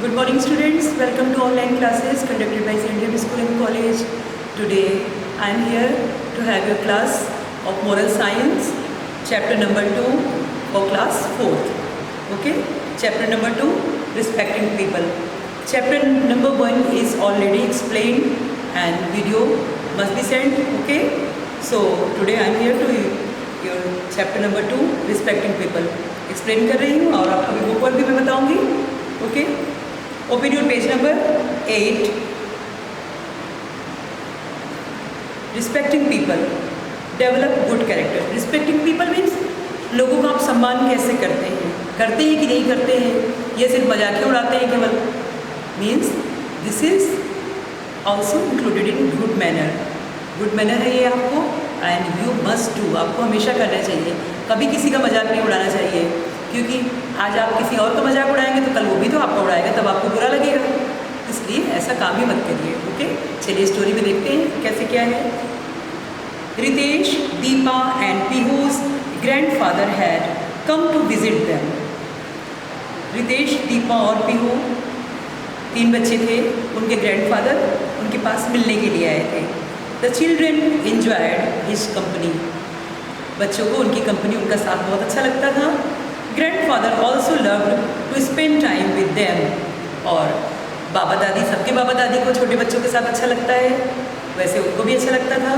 Good morning students, welcome to online classes conducted by St. James School and College. Today I am here to have your class of Moral Science, chapter number 2 for class 4th. Okay, chapter number 2, Respecting People. Chapter number 1 is already explained and video must be sent. Okay, so today I am here to your chapter number 2, Respecting People. Explain कर रही हूँ और आपको book पर भी मैं बताऊँगी. Okay, open your page number 8. Respecting people, develop good character. Respecting people means लोगों का आप सम्मान कैसे करते हैं कि नहीं करते हैं, ये सिर्फ मजाक ही उड़ाते हैं केवल. Means this is also included in good manner. Good manner है ये आपको, एंड यू मस्ट डू, आपको हमेशा करना चाहिए. कभी किसी का मजाक नहीं उड़ाना चाहिए, क्योंकि आज आप किसी और का मजाक उड़ाएंगे तो कल वो भी तो आपका उड़ाएगा, तब आपको बुरा लगेगा. इसलिए ऐसा काम ही मत करिए. ओके, चलिए स्टोरी में देखते हैं कैसे क्या है. Ritesh, Deepa and Pihu's grandfather had come to visit them. Ritesh, Deepa और पीहू 3 बच्चे थे. उनके ग्रैंडफादर उनके पास मिलने के लिए आए थे. The children enjoyed his company. बच्चों को उनकी कंपनी, उनका साथ बहुत अच्छा लगता था. Grandfather also loved to spend time with them. और बाबा दादी, सबके बाबा दादी को छोटे बच्चों के साथ अच्छा लगता है, वैसे उनको भी अच्छा लगता था.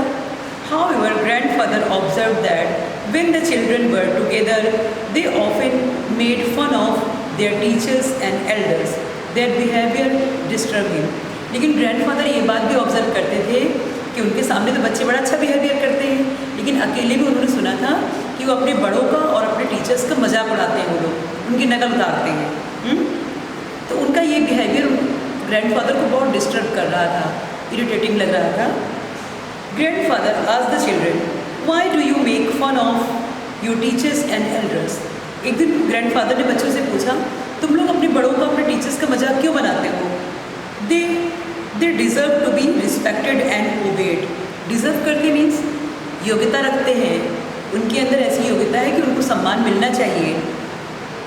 However, grandfather observed that when the children were together, they often made fun of their teachers and elders. Their behavior disturbed him. लेकिन ग्रैंडफादर ये बात भी ऑब्जर्व करते थे कि उनके सामने तो बच्चे बड़ा अच्छा बिहेवियर करते हैं, लेकिन अकेले भी उन्होंने सुना था कि वो अपने बड़ों का और अपने टीचर्स का मजाक उड़ाते हैं, वो लोग उनकी नकल उतारते हैं. तो उनका ये बिहेवियर ग्रैंडफादर को बहुत डिस्टर्ब कर रहा था, इरिटेटिंग लग रहा था. Grandfather asked the children, why do you make fun of your teachers and elders. एक दिन ग्रैंडफादर ने बच्चों से पूछा, तुम लोग अपने बड़ों का, अपने टीचर्स का मजाक क्यों बनाते हो. They deserve to be respected and obeyed. Deserve करके मीन्स योग्यता रखते हैं, उनके अंदर ऐसी योग्यता है कि उनको सम्मान मिलना चाहिए.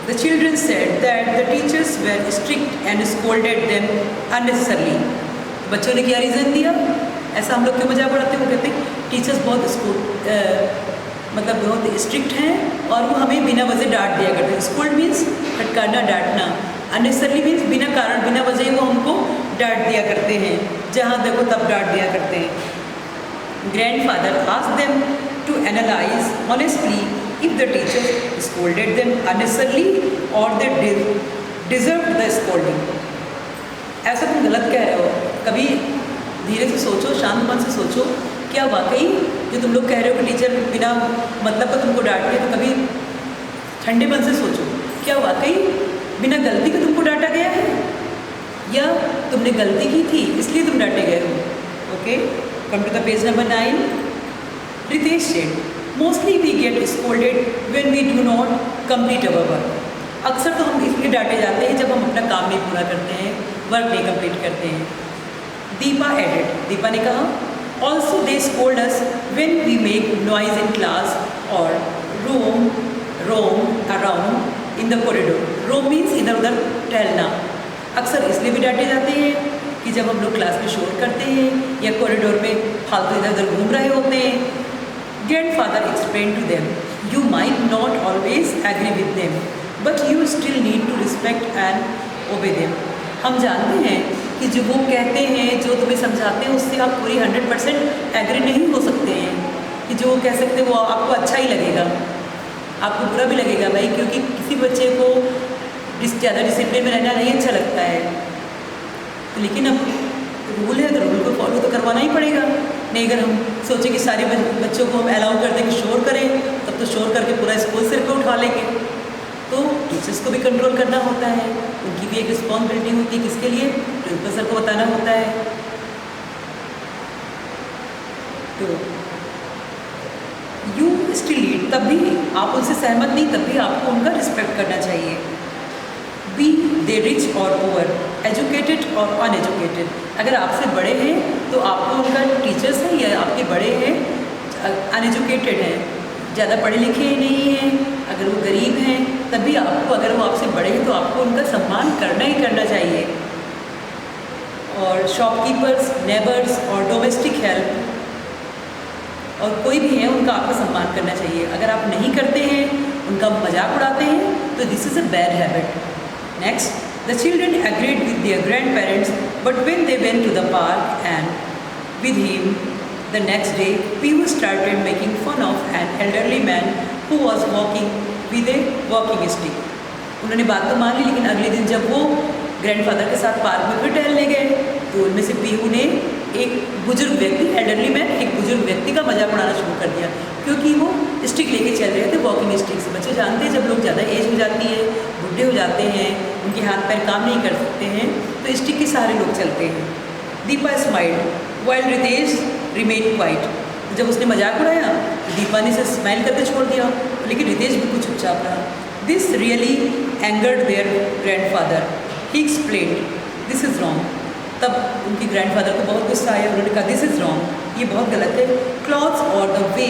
The children said that the teachers were strict and scolded them unnecessarily. बच्चों ने क्या रीज़न दिया, ऐसा हम लोग क्यों मजाक उड़ाते हैं. वो कहते हैं टीचर्स बहुत स्ट्रिक्ट हैं और वो हमें बिना वजह डांट दिया करते हैं. स्कोल्ड मीन्स फटकारना, डांटना. अननेसेसरली मीन्स बिना कारण, बिना वजह वो हमको डांट दिया करते हैं, जहाँ देखो तब डांट दिया करते हैं. Grandfather asked them to analyse honestly if the teacher scolded them unnecessarily और दे डिजर्व्ड द स्कोल्डिंग. ऐसा तुम गलत कह रहे हो. कभी धीरे से सोचो, शांत मन से सोचो, क्या वाकई जो तुम लोग कह रहे हो कि टीचर बिना मतलब का तुमको डांटते, तो कभी ठंडे मन से सोचो, क्या वाकई बिना गलती के तुमको डांटा गया है, या तुमने गलती की थी इसलिए तुम डांटे गए हो. Okay, come to the page number 9. Ritesh said, mostly we get scolded when we do not complete our work. अक्सर तो हम इसलिए डांटे जाते हैं जब हम अपना काम नहीं पूरा करते हैं, वर्क नहीं कंप्लीट करते हैं. दीपा एडेड, दीपा ने कहा, also they scold us when we make noise in class और roam around in the corridor. Roam means इधर उधर टहलना. अक्सर इसलिए भी डांटे जाते हैं कि जब हम लोग क्लास में शोर करते हैं या कॉरिडोर में फालतू इधर उधर घूम रहे होते हैं. Grandfather explain to them, you might not always agree with them but you still need to respect and obey them. हम जानते हैं कि जो वो कहते हैं, जो तुम्हें समझाते हैं, उससे आप पूरी 100% एग्री नहीं हो सकते हैं. कि जो वो कह सकते हैं वो आपको अच्छा ही लगेगा, आपको बुरा भी लगेगा भाई, क्योंकि किसी बच्चे को ज़्यादा डिसिप्लिन में रहना नहीं अच्छा लगता है. तो लेकिन अब रूल है तो रूल को फॉलो तो करवाना ही पड़ेगा. नहीं, अगर हम सोचें कि सारे बच्चों को हम अलाउ कर दें कि शोर करें, तब तो शोर करके पूरा स्कूल सिर पे उठा लेंगे. तो टीचर्स को भी कंट्रोल करना होता है, उनकी भी एक रिस्पॉन्सिबिलिटी होती है. किसके लिए, प्रिंसिपल सर को बताना होता है. तो यू स्टिल लीड, तब भी आप उनसे सहमत नहीं, तब भी आपको उनका रिस्पेक्ट करना चाहिए. बी दे रिच और पुअर, एजुकेटेड और अनएजुकेटेड. अगर आपसे बड़े हैं तो आपको उनका टीचर्स हैं या आपके बड़े हैं अनएजुकेटेड हैं, ज़्यादा पढ़े लिखे नहीं हैं, अगर वो गरीब हैं तब भी आपको, अगर वो आपसे बड़े हैं तो आपको उनका सम्मान करना ही करना चाहिए। और शॉपकीपर्स, नेबर्स और डोमेस्टिक हेल्प और कोई भी है उनका आपको सम्मान करना चाहिए। अगर आप नहीं करते हैं, उनका मजाक उड़ाते हैं तो this is a bad habit. Next, the children agreed with their grand parents but when they went to the park and with him the next day Pihu started making fun of an elderly man who was walking with a walking stick. उन्होंने बात तो मान ली, लेकिन अगले दिन जब वो grandfather के साथ पार्क में फिर टहलने गए तो उनमें से पीहू ने एक बुजुर्ग व्यक्ति, एल्डरली मैन, एक बुजुर्ग व्यक्ति का मजाक उड़ाना शुरू कर दिया, क्योंकि वो स्टिक लेके चल रहे थे, वॉकिंग स्टिक से। बच्चे जानते हैं जब लोग ज़्यादा एज हो जाती है, बुढ़े हो जाते हैं, उनके हाथ पैर काम नहीं कर सकते हैं, तो स्टिक के सहारे लोग चलते हैं। Deepa smiled while Ritesh remain quiet. जब उसने मजाक उड़ाया तो दीपा ने इसे स्माइल करके छोड़ दिया, लेकिन रितेश बिल्कुल चुपचाप रहा। This really angered their grandfather. He explained this is wrong. तब उनके ग्रैंडफादर को बहुत गुस्सा आया। उन्होंने कहा दिस इज़ रॉन्ग, ये बहुत गलत है। क्लॉथ्स और the way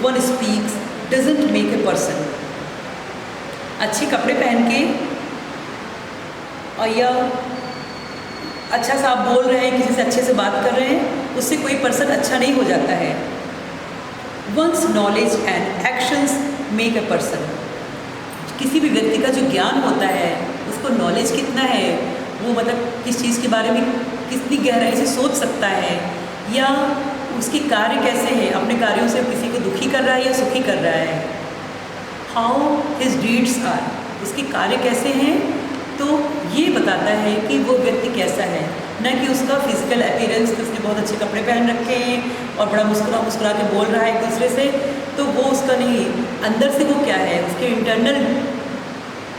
one speaks doesn't make a person. अच्छे कपड़े पहन के और या अच्छा सा आप बोल रहे हैं, किसी से अच्छे से बात कर रहे हैं, उससे कोई पर्सन अच्छा नहीं हो जाता है। One's knowledge and actions make a person. किसी भी व्यक्ति का जो ज्ञान होता है, उसको नॉलेज कितना है, वो मतलब किस चीज़ के बारे में कितनी गहराई से सोच सकता है, या उसके कार्य कैसे हैं, अपने कार्यों से किसी को दुखी कर रहा है या सुखी कर रहा है। हाउ हिज डीड्स आर, उसके कार्य कैसे हैं, तो ये बताता है कि वो व्यक्ति कैसा है, न कि उसका फिजिकल अपीयरेंस कि उसने बहुत अच्छे कपड़े पहन रखे हैं और बड़ा मुस्कुरा मुस्कुरा के बोल रहा है एक दूसरे से, तो वो उसका नहीं, अंदर से वो क्या है, उसके इंटरनल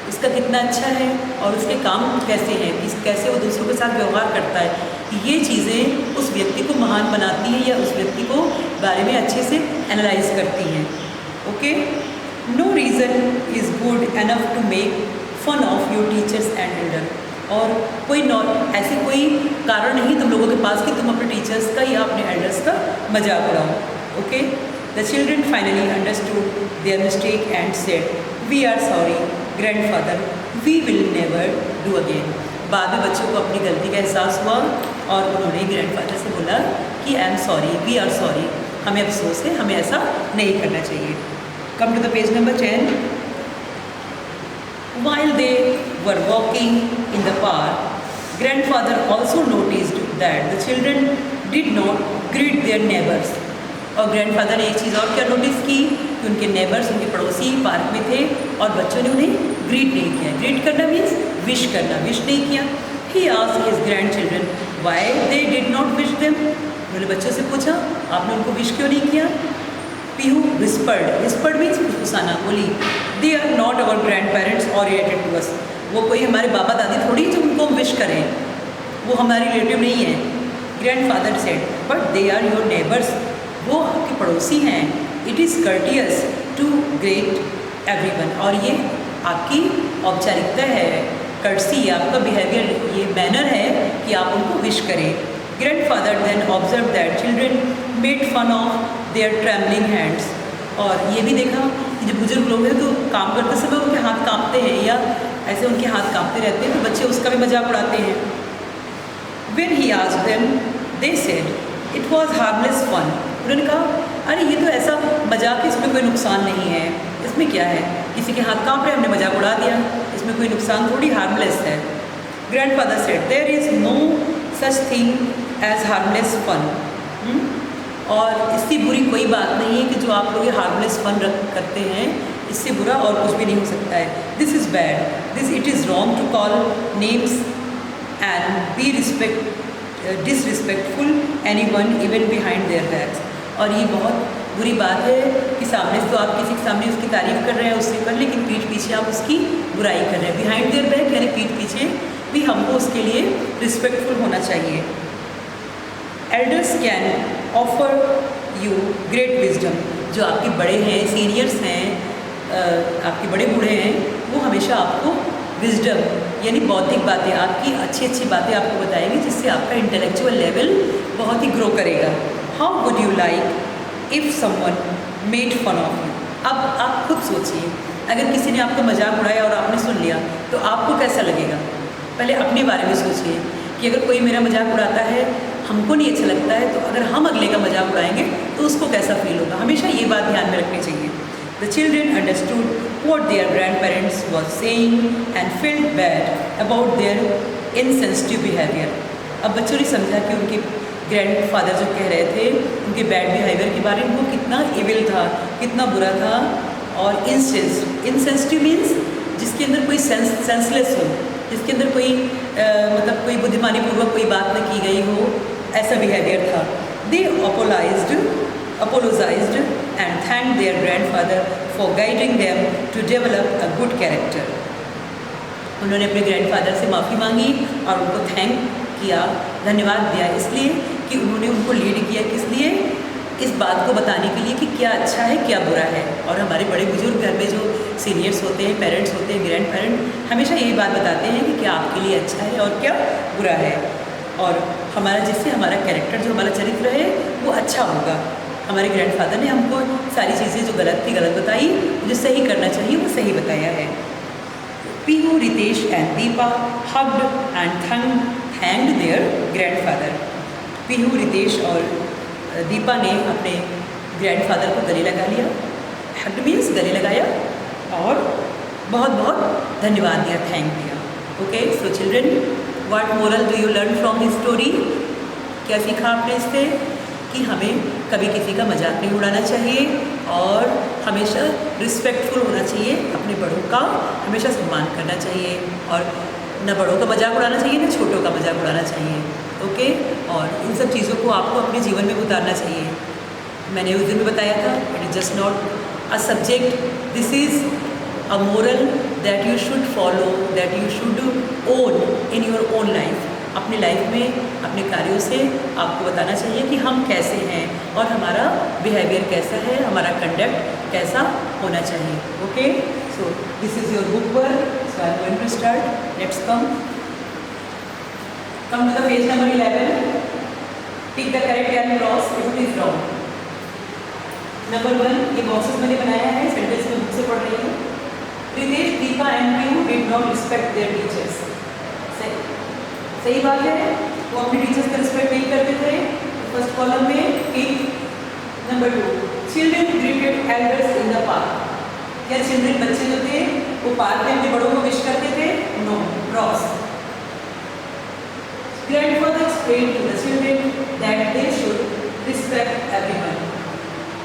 उसका कितना अच्छा है और उसके काम कैसे हैं, कैसे वो दूसरों के साथ व्यवहार करता है। ये चीज़ें उस व्यक्ति को महान बनाती हैं या उस व्यक्ति को बारे में अच्छे से एनालाइज करती हैं। Okay, no reason is good enough to make fun of your teachers and elder. और कोई ऐसे कोई कारण नहीं तुम लोगों के पास कि तुम अपने टीचर्स का या अपने एल्डर्स का मजाक उड़ाओ। Okay, the children finally understood their mistake and said we are sorry grandfather, we will never do again. बाद में बच्चों को अपनी गलती का एहसास हुआ और उन्होंने ग्रैंडफादर से बोला कि I am sorry, we are sorry, हमें अफसोस है, हमें ऐसा नहीं करना चाहिए। Come to the page number 10। While they were walking in the park, grandfather also noticed that the children did not greet their neighbors. और ग्रैंडफादर ने एक चीज़ और क्या नोटिस की कि उनके नेबर्स, उनके पड़ोसी पार्क में थे और बच्चों ने उन्हें ग्रीट नहीं किया। ग्रीट करना मीन्स विश करना, विश नहीं किया। He asked his grandchildren why they did not wish them. उन्होंने बच्चों से पूछा आपने उनको विश क्यों नहीं किया। पीहू whispered मीन्स फुसफुसाना, बोली they are not our grandparents or related to us. वो कोई हमारे बाबा दादी थोड़ी जो उनको विश करें, वो हमारी रिलेटिव नहीं है। Grandfather said but they are your neighbors. वो आपके पड़ोसी हैं। It is courteous to greet everyone. और ये आपकी औपचारिकता है, कर्टसी, आपका बिहेवियर, ये मैनर है कि आप उनको विश करें। Grandfather then observe that children made fun of their trembling hands. और ये भी देखा कि जब बुजुर्ग लोग हैं तो काम करते समय उनके हाथ कांपते हैं या ऐसे उनके हाथ कांपते रहते हैं, तो बच्चे उसका भी मजाक उड़ाते हैं। When he asked them they said it was harmless fun. उन्होंने कहा अरे ये तो ऐसा मजाक है, इसमें कोई नुकसान नहीं है, इसमें क्या है, किसी के हाथ कांप रहे हमने मजाक उड़ा दिया, इसमें कोई नुकसान थोड़ी, हार्मलेस है। Grandfather said there is no such thing as harmless fun. और इससे बुरी कोई बात नहीं है कि जो आप लोग ये हार्मलेस फन करते हैं, इससे बुरा और कुछ भी नहीं हो सकता है। This is bad, this it is wrong to call names and be disrespectful anyone even behind their backs. और ये बहुत बुरी बात है कि सामने से तो आप किसी के सामने उसकी तारीफ़ कर रहे हैं, उससे कर, लेकिन पीठ पीछे आप उसकी बुराई कर रहे हैं। बिहाइंड देयर बैक यानी पीठ पीछे भी हमको उसके लिए रिस्पेक्टफुल होना चाहिए। Elders can offer you great wisdom. जो आपके बड़े हैं, सीनियर्स हैं, आपके बड़े बूढ़े हैं, वो हमेशा आपको विजडम यानी बौद्धिक बातें, आपकी अच्छी अच्छी बातें आपको बताएंगे, जिससे आपका इंटेलेक्चुअल लेवल बहुत ही ग्रो करेगा। How would you like if someone made fun of you. अब आप खुद सोचिए, अगर किसी ने आपका मजाक उड़ाया और आपने सुन लिया तो आपको कैसा लगेगा? पहले अपने बारे में सोचिए कि अगर कोई मेरा मजाक उड़ाता है, हमको नहीं अच्छा लगता है, तो अगर हम अगले का मजाक उड़ाएंगे तो उसको कैसा फील होगा? हमेशा ये बात ध्यान में रखनी चाहिए। The children understood what their grandparents were saying and felt bad about their insensitive behavior. अब बच्चों ने समझा कि उनके ग्रैंडफादर जो कह रहे थे उनके बैड बिहेवियर के बारे में, वो कितना इविल था, कितना बुरा था। और इंसेंसिटिव मीन्स जिसके अंदर कोई सेंसलेस हो, जिसके अंदर कोई मतलब कोई बुद्धिमानी पूर्वक कोई बात न की गई हो, ऐसा बिहेवियर था। दे apologized and thanked their grandfather for guiding them to develop a good character. उन्होंने अपने ग्रैंडफादर से माफ़ी मांगी और उनको थैंक किया, धन्यवाद दिया, इसलिए कि उन्होंने उनको लीड किया, किस लिए? इस बात को बताने के लिए कि क्या अच्छा है क्या बुरा है। और हमारे बड़े बुजुर्ग घर में जो सीनियर्स होते हैं, पेरेंट्स होते हैं, ग्रैंड पेरेंट, हमेशा यही बात बताते हैं कि क्या आपके लिए अच्छा है और क्या बुरा है, और हमारा जिससे हमारा कैरेक्टर, जो हमारा चरित्र है वो अच्छा होगा। हमारे ग्रैंडफादर ने हमको सारी चीज़ें जो गलत थी गलत बताई, जो सही करना चाहिए वो सही बताया है। Pihu, Ritesh and Deepa hugged and thanked their grandfather. Pihu, Ritesh और दीपा ने अपने ग्रैंडफादर को गले लगा लिया। हग्ड मीन्स गले लगाया, और बहुत बहुत धन्यवाद दिया, थैंक दिया। Okay, so children, what moral do you learn from this story? क्या सीखा आपने इससे? कि हमें कभी किसी का मजाक नहीं उड़ाना चाहिए और हमेशा रिस्पेक्टफुल होना चाहिए, अपने बड़ों का हमेशा सम्मान करना चाहिए, और न बड़ों का मजाक उड़ाना चाहिए न छोटों का मजाक उड़ाना चाहिए। ओके, और इन सब चीज़ों को आपको अपने जीवन में उतारना चाहिए। मैंने उस दिन भी बताया था, it is just not a subject, this is a moral that you should follow, that you should own in your own life. अपनी लाइफ में अपने कार्यों से आपको बताना चाहिए कि हम कैसे हैं और हमारा बिहेवियर कैसा है, हमारा कंडक्ट कैसा होना चाहिए। Okay, so this is your book work, so I am going to start. Let's come to the page number 11. Tick the correct and cross if it is wrong. Number 1, ये boxes मैंने बनाया है, sentence में book से पढ़ रही हूँ। Ritesh, Deepa and Pihu did not respect their teachers. सही बात है, वो अपने टीचर्स का रिस्पेक्ट नहीं करते थे। फर्स्ट कॉलम में tick. Number 2, children greeted elders in the park. क्या चिल्ड्रन, बच्चे जो थे वो पार्क में अपने बड़ों को विश करते थे? No, cross. Grandfather explained to the children that they should respect everyone.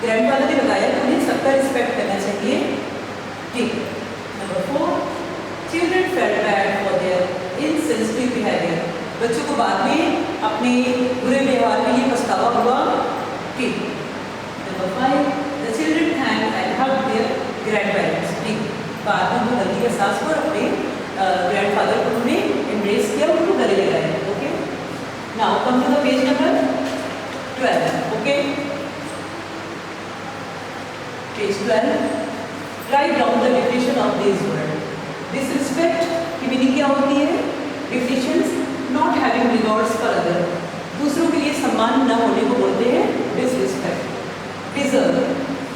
Grandfather ने बताया कि उन्हें सबका रिस्पेक्ट करना चाहिए। Tick. Number 4, children felt bad for their insensitive behaviour. बच्चों को बाद में अपने बुरे व्यवहार के लिए पछतावा हुआ। ठीक। Number 5, the children thanked and hugged their grandparents. ठीक, बाद में उनको गलती का एहसास हुआ, अपने ग्रैंडफादर को उन्होंने एम्ब्रेस किया, उनको गले लगाया। Okay, now come to the page number 12. Okay, page 12. Write down the definition of this word. Disrespect की मीनिंग क्या होती है? Definitions, not having regards for other, दूसरों के लिए सम्मान न होने को बोलते हैं डिसरिस्पेक्ट। डिजर्व,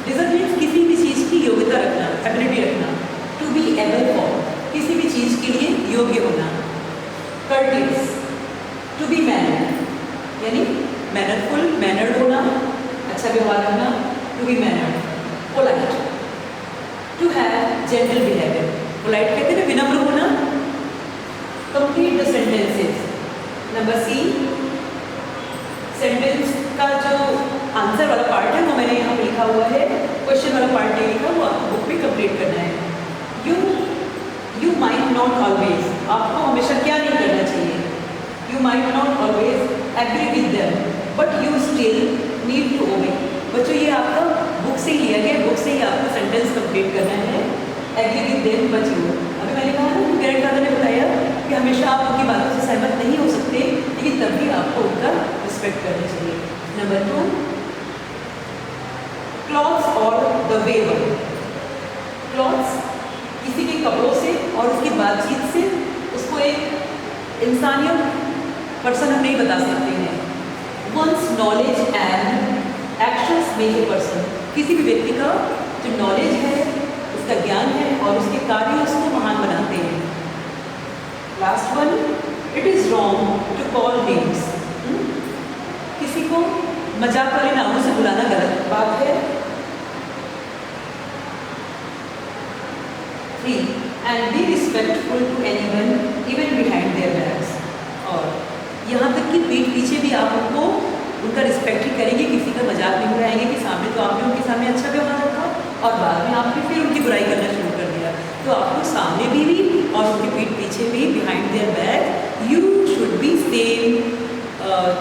डिजर्व मीन्स किसी भी चीज़ की योग्यता रखना, एबिलिटी रखना। टू बी एबल फॉर, किसी भी चीज़ के लिए योग्य होना। कर्टियस, टू बी मैनर्ड, यानी मैनरफुल, मैनर्ड होना, अच्छा व्यवहार रखना। To be mannered. Polite, to have gentle behaviour. Polite कहते हैं विनम्र होना। Complete the sentences. Number C, sentence का जो आंसर वाला पार्ट है वो मैंने यहाँ पे लिखा हुआ है, क्वेश्चन वाला पार्ट नहीं लिखा, वो आपको बुक में कंप्लीट करना है। यू माइट नॉट ऑलवेज, आपको हमेशा क्या नहीं करना चाहिए? You might not always agree with them but you still need to obey. बच्चों, ये आपका बुक से ही लिया गया, बुक से ही आपको सेंटेंस कंप्लीट करना है। Agree with them but you, अभी मैंने कहा ना, ग्रैंडफादर ने बताया कि हमेशा आप उनकी बातों से सहमत नहीं हो सकते, लेकिन तब भी आपको उनका रिस्पेक्ट करना चाहिए। नंबर 2, क्लॉथ्स और द वेवर। क्लॉथ्स, किसी के कपड़ों से और उसकी बातचीत से उसको एक इंसानियत पर्सन हम नहीं बता सकते हैं। One's knowledge and actions make a person, किसी भी व्यक्ति का जो नॉलेज है, उसका ज्ञान है और उसके कार्य उसको महान बनाते हैं। Last one, it is wrong to call names. किसी को मजाक वाले नामों से बुलाना गलत बात है। 3, and be respectful to anyone even behind their backs। और यहाँ तक कि पीठ पीछे भी आप उनको उनका रिस्पेक्ट ही करेंगे, किसी का मजाक नहीं उड़ाएंगे कि सामने तो आपने उनके सामने अच्छा व्यवहार रखा और बाद में आपने फिर उनकी बुराई करना शुरू कर दिया। तो आपको सामने भी और उनके पीठ पीछे भी, behind there back, you should be same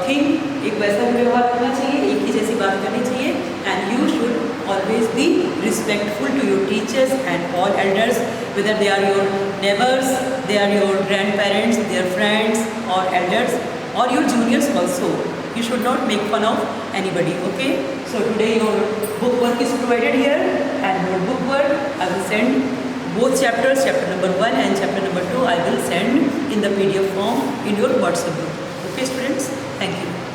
thing. एक वैसा व्यवहार रखना चाहिए, एक ही जैसी बात करनी चाहिए। And you should always be respectful to your teachers and all elders, whether they are your neighbors, they are your grandparents, their friends or elders or your juniors also. You should not make fun of anybody, okay? So today your book work is provided here, and your book work I will send both chapters, chapter number 1 and chapter number 2 I will send in the PDF form in your WhatsApp group. Okay students, thank you.